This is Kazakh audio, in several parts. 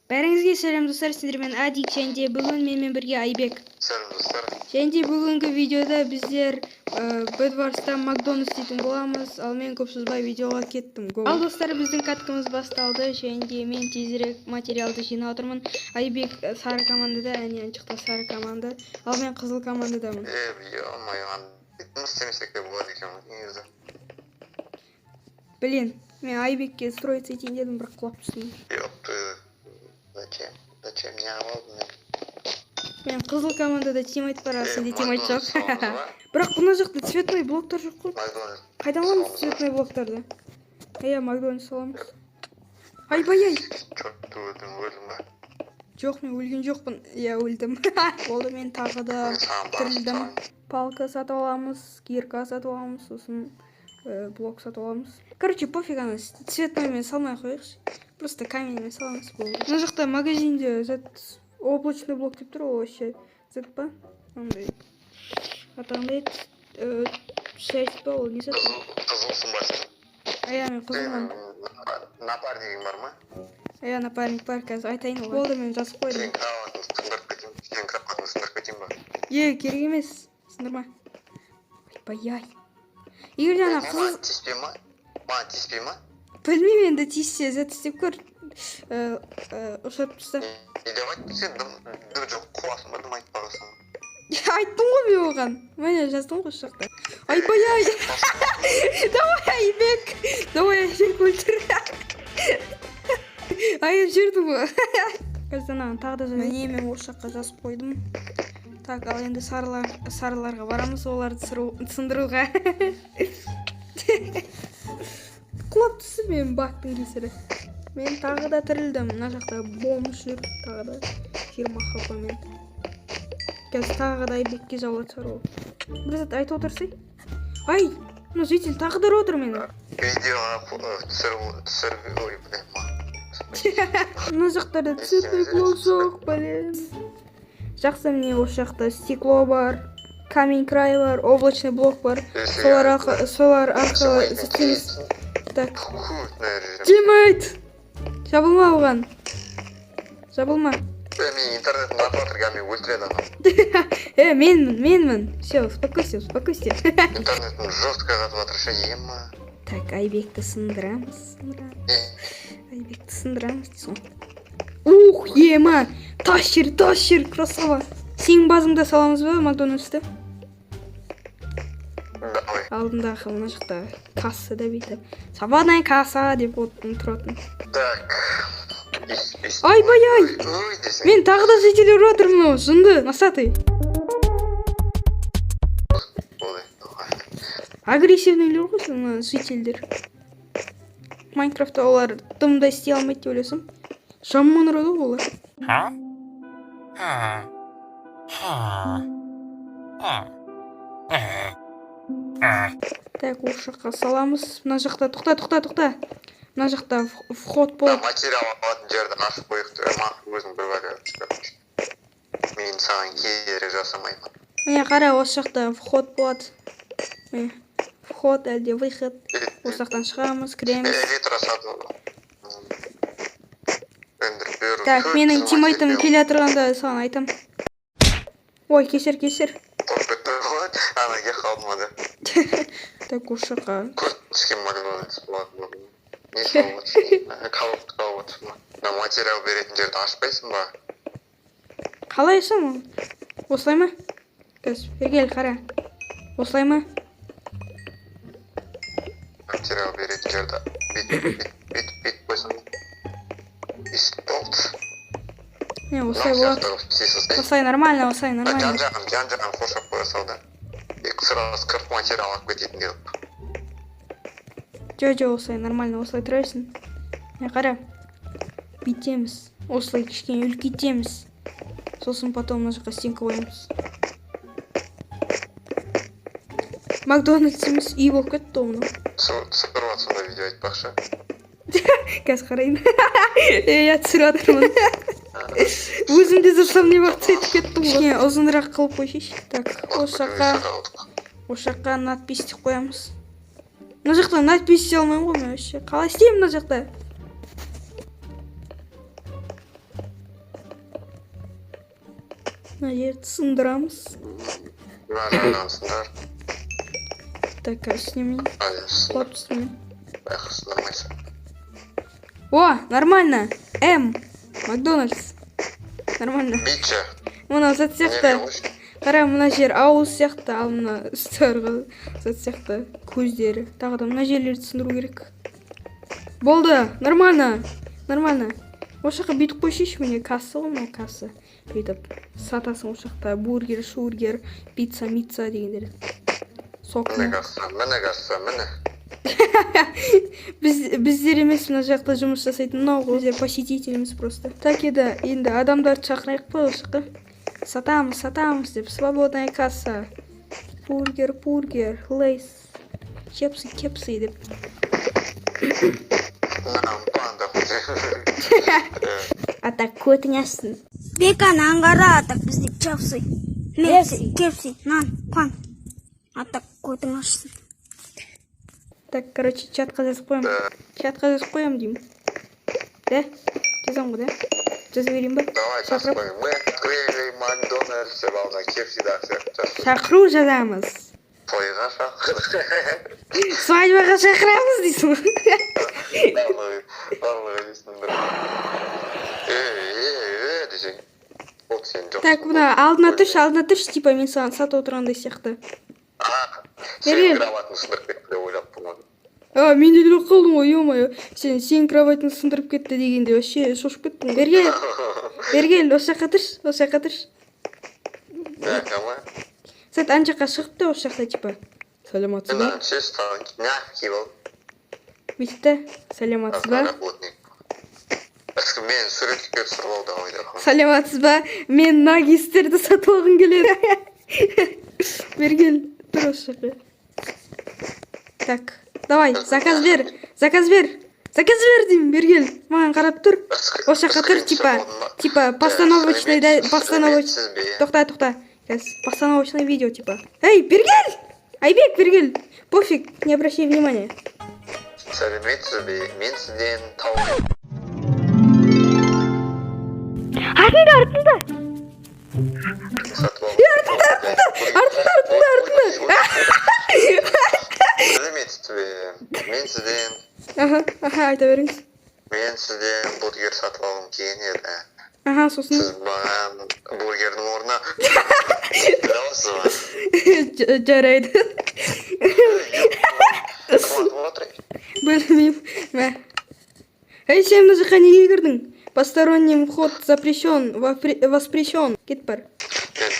Бәріңізге сәлем достар, сіздермен Адик және бүгін менімен бірге Айбек. Сәлем достар. Және бүгінгі видеода біздер Bedwars'та Макдональдс дейтін боламыз, ал мен көп созбай видеоға кеттім. Ал достар, біздің каткамыз басталды және мен тезірек материалды жинап отырмын. Айбек сары командада, әне шықты сары команда, ал мен қызыл командадамын. Ё-моё, не істемесек те болады екен негізі. Блин, мен Айбекке строиться етейін дедім, бірақ құлап түстім. Зачем не алдың? Мен қызыл командада тимайт бар, сенде тимайт жоқ. Бірақ бұна жақта цветной блоктар жоқ қой. Қайдан аламыз цветной блоктарды? Макдональдс аламыз. Айбай-ай! Жоқ, мен өлген жоқпын. Өлдім. Болды, мен тағы да тірілдім. Палка сатып аламыз, кирка сатып аламыз, сосын блок сатып аламыз. Короче, пофиг ана, цветноймен салмай қойықшы. Просто каменьмен саламыз болды. Мына жақта магазинде облачный блок деп тұр, ол вообще зет па? Андай. Атаңдайды 6 па, ол не зет? Қызылсың ба сен? Мен қызылмын. Напарнигің бар ма? Напарник бар, қазір айтайын оған. Болды, мен жазып қойдым. Сен кроватын сындырып кетейін ба? Керек емес, сындырма. Айбай-ай. Егер де ана қызыл... Маған тиіспей ма? Білмеймін, енді тиіссе, зәт істеп көр. Ұшап түсті. Давай, сен дым жоқ қуасың ба, дым айтпағасың. Айттым ғой мен оған. Мәне жаздым ғой шақта. Айбай-ай. Давай, Айбек. Давай, Айбек өлтір. Айып жүрді ғой. Қазданаған тағы да және мен ол шаққа жазып қойдым. Так, ал енді сарыларға барамыз, оларды сындыруға. Құлап түсі мен бақтың кесірі. Мен тағы да тірілдім. Мына жақта бомж жүр. Тағы да 20 хпмен. Қазір тағы да Айбекке жаулат шығар ол. Бір зат айтып отырсай. Ай! Мұны житель тағы да отыр мені. Видеоға түсіріп ой, блин, ма. Мына жақтарда цветной блок жоқ, блин. Жақсы, міне осы жақта стекло бар, камень край бар, облачный блок бар. Солар арқылы істейміз. Так. Тимайт! Жабылма оған. Жабылма. Мен интернетін атватырға мен өлтіреді ана. Менмін. Все, успокойся. Интернетін жестко атватырша ема. Так, Айбекті сындырамыз. Ух, ема! Тащир, красава. Сенің базыңда саламыз ба, Макдональдсты? Давай. Алдындағы мына жақта касса да бүйтіп. Сабадай касса деп тұратын. Так. Айбай-ай! Мен тағы да житель ұрып отырмын, жынды, насатый. Агрессивныйлер ғой мына жительдер. Майнкрафтта олар дымда істей алмайды деп ойласам. Жаман ұрады олар. Так, осы жаққа саламыз. Мына жақта, тоқта. Мына жақта вход болып. Материал алатын жерді ашып қойықты. Өзің бір вариант шығарып. Мен саған кері жасамаймын. Міне қара, осы жақта вход болады. Вход, әлде выход. Осы жақтан шығамыз, кіреміз. Элитра сатып. Так, менің тимейтім келе тұрғанда саған айтам. Ой, кешір. Анаге қалдым ада. Так, осы жаққа. Көртіскен Макдональдс болады. Не қалып. Материал беретін жерді ашпайсың ба? Қалай ашам ол? Осылай ма? Кел, қара. Осылай ма? Материал беретін жерді бит қойсың. Осылай болады. Осылай нормально. Жан-жағын қоршап қоя салды. Сразу 40 материал алып кететін келіп. Жо, осылай нормально, осылай тұрайсың. Қара. Бүйтеміз. Осылай кішкене үлкейтеміз. Сосын потом мына жаққа стенка қоямыз. Макдональдсіміз үй болып кетті оны. Түсіріп атсында видео айтпақшы. Қазір қарайын. Түсіріп атырмын. Өзімде зырсам не бақыт етіп кеттім ғой. Кішкене ұзынырақ қылып қойшаш. Так, осы жаққа надпись деп қоямыз. Мына жақта надпись істей алмаймын ғой мен вообще. Қалай істеймін мына жақта? мына жерді сындырамыз. Мынасындар. Так, снимем. Құлап түстім мен. Байқы сындырмайсың. О, нормально. Макдональдс. Нормально. Битші. Мына зат сияқты. Қара, мына жер ауыз сияқты, ал мына үсті зат сияқты көздері. Тағы да мына жерлерді сындыру керек. Болды, нормально. Осы жаққа бүйтіп қойшыш, міне касса ғой, мына касса. Бүйтіп сатасың осы жақта бургер, шургер, пицца дегендер. Міне касса. Біздер емес, мына жақта жұмыс жасайтын мынау ғой. Біздер посетителіміз просто. Так еді, енді адамдарды шақырайық па осы жаққа. Сатамыз деп, свободная касса. Бургер, лейс, кепсы деп. А так көтің ашсын. Беканы аңғара, атак бізде чапсы. Кепси, нан, қан. Атак көтің ашсын. Так, короче, чатқа жазып қоям деймін. Да? Жазам ғой, да? Жазып берейін ба? Давай, жазып қойым. Мы открыли Макдональдс, балға кепсида сияқты. Шақыру жазамыз. Тойға шақыр. Свадьбаға шақырамыз дейсің ғой. Барлығы дейсің бір. Десең. Ол сен жоқ. Так, мына алдына тұрш, типа мен саған сатып отырғандай сияқты. Сен кроватын сындырып кетті деп ойлап тұрмадым. Мен де ойлап қалдым ғой, ё-моё. Сен кроватын сындырып кетті дегенде вообще шошып кеттім. Бергел, осы жаққа тұрш. Кама? Сәт ана жаққа шығып та осы жақта типа. Саламатсыз ба? Мягкий бол. Бүйтіп та, саламатсыз ба? Мен суретке түсіріп алды ойда. Саламатсыз ба? Мен нагистерді сатып алғым келеді. Бергел, тұр осы жаққа. Так, давай, заказ бер деймін, Бергел. Маған қарап тұр. Осы жаққа тұр, типа, постановочный. Тоқта. Постановочное видео, типа. Эй, Бергел! Айбек, Бергел! Пофиг, не обращай внимания. Сәлеметсіз бе, мен сізден тау. Артында. Артында. Сәлеметсіз бе, мен сізден. Айта беріңіз. Мен сізден бургер сатып алғым келген еді. Сосын. Сіз маған бургердің орнына дауысы бар. Жарайды. Білмеймін. Эй, сен мына жаққа неге кірдің? Посторонним вход запрещен, воспрещен. Кет бар. Мен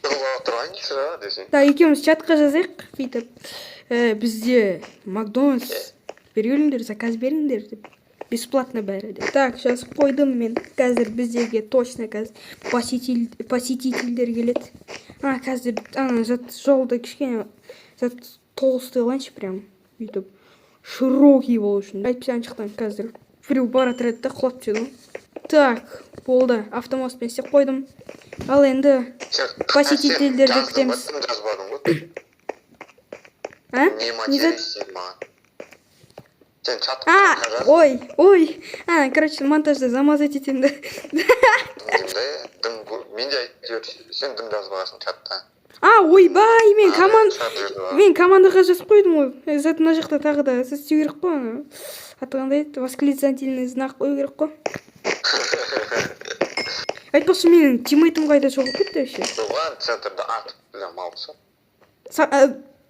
тұрып отырайыншы десең. Так, екеуміз чатқа жазайық, бүйтіп. Бізде Макдональдс беріңдер, заказ беріңдер деп. Бесплатно бәрі деп. Так, жазып қойдым мен. Қазір біздерге точно посетительдер келеді. Қазір жолда кішкене толстый ланч прям. Бүйтіп широкий болу үшін. Әйтпесе аншықтан қазір біреу бара тұрады да құлап түседі. Так, болды. Автоматпен істеп қойдым. Ал енді посетительдерді күтеміз. Не материя істеді маған. Сен чатқа қағаз. Ой. Короче, монтажда замазать етем да. Мен де айтып сен дым жазып аласың чатта. Ойбай, мен командаға жазып қойдым ғой. Зат мына жақта тағы да сіз істеу керек қой ана. Аты қандай еді? Восклицательный знак қою керек қой. Айтпақшы менің тиммейтім қайда жоғалып кетті вообще. Оған центрда атып білем алса.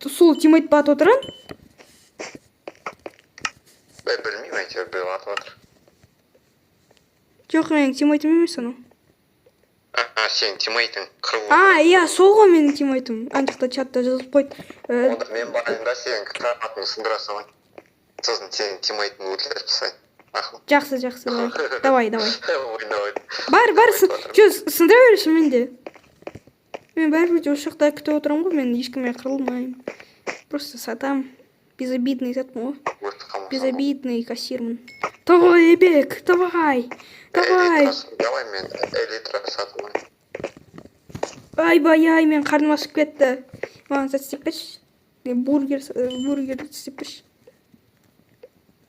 Сол тиммейт ба атып отырған? Білмеймін, әйтеуір біреу атып отыр. Жоқ, менің тиммейтім емес анау. Сен тиммейтің қырылып. Иә, сол ғой менің тиммейтім. Ана жақта чатта жазып қойды. Онда мен барайын да сен кроватын сындыра салайын. Сосын сенің тиммейтің өлтіріп тастайын. Жақсы, давай. Бар, сындыра бересің менде. Мен бәрібір осы жақта күтіп отырамын ғой, мен ешкімге қырылмаймын. Просто сатам. Безобидный затму. Безобидный кассирмын. Давай, Айбек, давай. Давай мен элитра сатылмайын. Айбай, мен қарным ашып кетті. Маған зат істеп берші. Бургер істеп берші.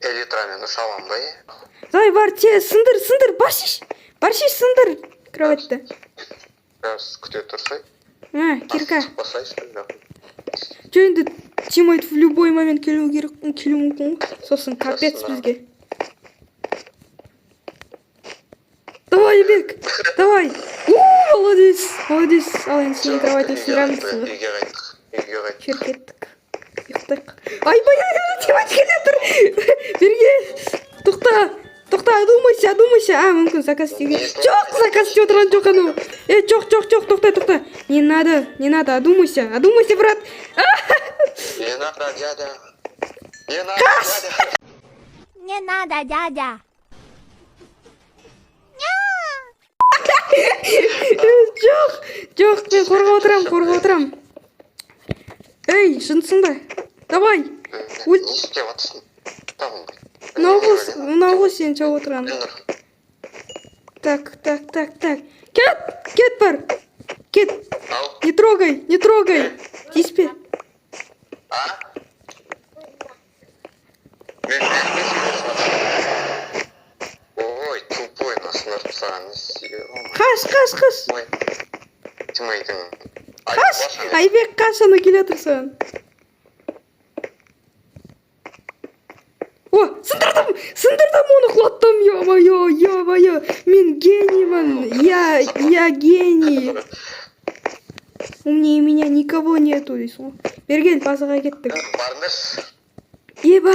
Элитрамен ұша аламын ба, Давай, бар, сындыр, баршиш, сындыр кроватьты. Қазір күте тұрсай. Кирка. Басайшы. Жо енді тимейт в любой момент келуі мүмкін ғой. Сосын капец бізге. Давай, Бек, давай. Молодец, молодец. Ал енді сенің кроватың сындырамыз. Үйге қайттық. Жер кеттік. Ұйықтайық. Айбай, тимейт келе тұр. Берге. Тоқта, одумайся. Мүмкін заказ істеуге. Жоқ, заказ істеп отырған жоқ анау. Жоқ, тоқта. Не надо, одумайся, брат. Не надо, дядя. Не надо, дядя. Жоқ, мен қорғап отырам. Ей, шынсың ба? Давай. Не істеп жатсың? Тамам. Мынау ғой сен жауып отырған. Так. Кет бар. Кет. Не трогай. Тиіспе. Ой, тупой насынырып саған не істеуге. Қаш. Тимейдің. Айбек қаш, ана келе жатыр саған. Сындырдым, оны құлаттым. Ё-моё. Мен гениймін. Я гений. Умнее меня никого нету дейсің ғой. Бергел, базаға кеттік. Барыңыз. Еба,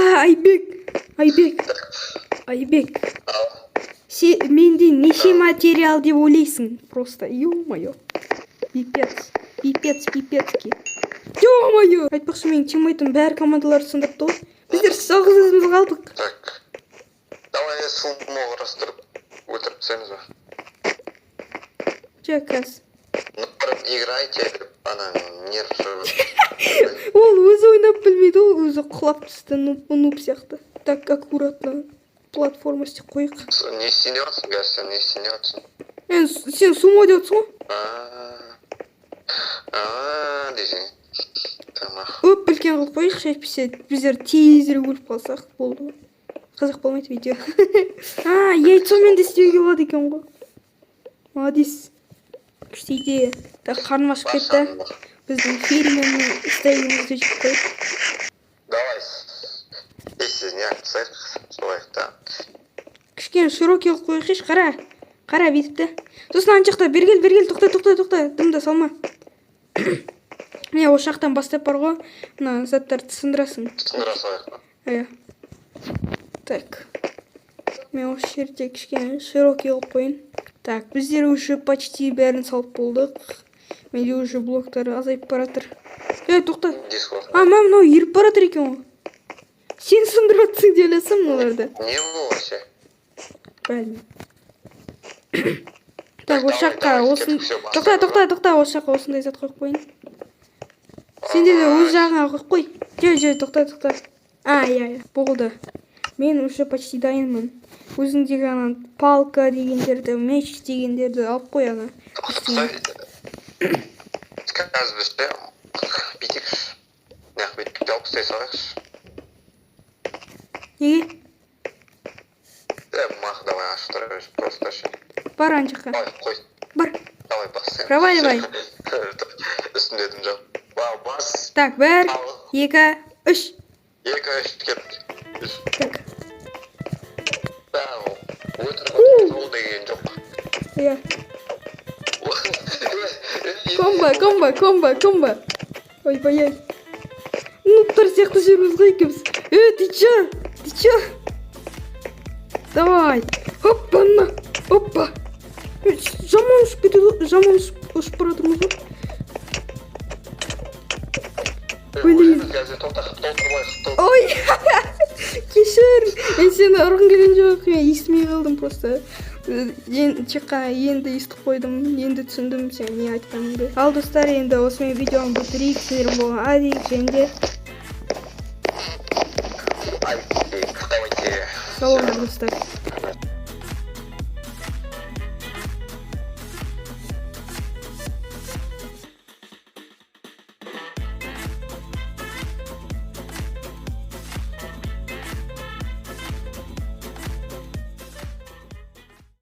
Айбек. Менде неше материал деп ойлайсың? Просто, ё-моё. Пипецки. Ё-моё. Айтпақшы, менің тиммейтім бәрі командаларды сындырыпты ғой. Біздер жалғыз өзіміз қалдық. Так. Давай сумма құрастырып өтіріп тастаймыз ба? Жакас. Играйте, ана нервы. Ол өзі ойнап білмейді, ол өзі құлап түсті, нуб сияқты. Так, аккуратно платформа істеп қойық. Не істеп жатсың, Гастя, не істеп жатсың? Сен сумо деп отырсың ғой? Десең. Тамақ. Үлкен қылып қойық, шәйтпесе біздер тезірек өліп қалсақ болды ғой. Қызық болмайды видео. Яйцомен де істеуге болады екен ғой. Молодец. Күшті идея. Так, қарным ашып кетті. Біздің фильмнің стейгімізді жеп қойып. Давай. Сіз не айтсайық, солай та. Кішкене широкий қылып қойық еш, қара бүйтіпті. Сосын ана жақта бергел, тоқта, дымды салма. Міне, осы жақтан бастап бар ғой, мына заттарды сындырасың. Сындыра салайық па? Иә. Так. Мен осы жерде кішкене широкий қылып қойын. Так, біздер уже почти бәрін салып болдық. Менде уже блоктары азайып баратыр. Тоқта. Мынау еріп баратыр екен ғой. Сен сындырып атсың деп ойласам оларды. Не бұл вообще? Правильно. Так, осы жаққа тоқта, осы жаққа осындай зат қойып қойын. Сенде де өз жағыңа қойып қой. Тоқта. Иә, болды. Мен уже почти дайынмын. Өзіңдегі ана палка дегендерді, меч дегендерді алып қой ана. Қазір бізде бүйтейікші. Неғып бүйтіп алып істей салайықшы. Неге? Мах, давай ашып тұра берші, просто ше. Бар ана жаққа. Қой. Бар. Давай бас. Проваливай. Үстінде едім жоқ. Бас. Так, 1, 2, 3. 2, 3, кет. Так. Өтіріп ол деген жоқ. Иә. Комбо. Ойбай. Нуптар сияқты жүрміз ғой екеуміз. Ты чё? Давай. Опа. Жаман ұшып кетеді, жаман ұшып бара тұрмыз ғой. Блин. Ой, кешір. Мен сені ұрғым келген жоқ, мен естімей қалдым просто. Енді естіп қойдым, енді түсіндім сен не айтқаныңды. Ал достар, енді осымен видеоны бітірейік. Сіздерім болған Адик және Давайте. Салон достар.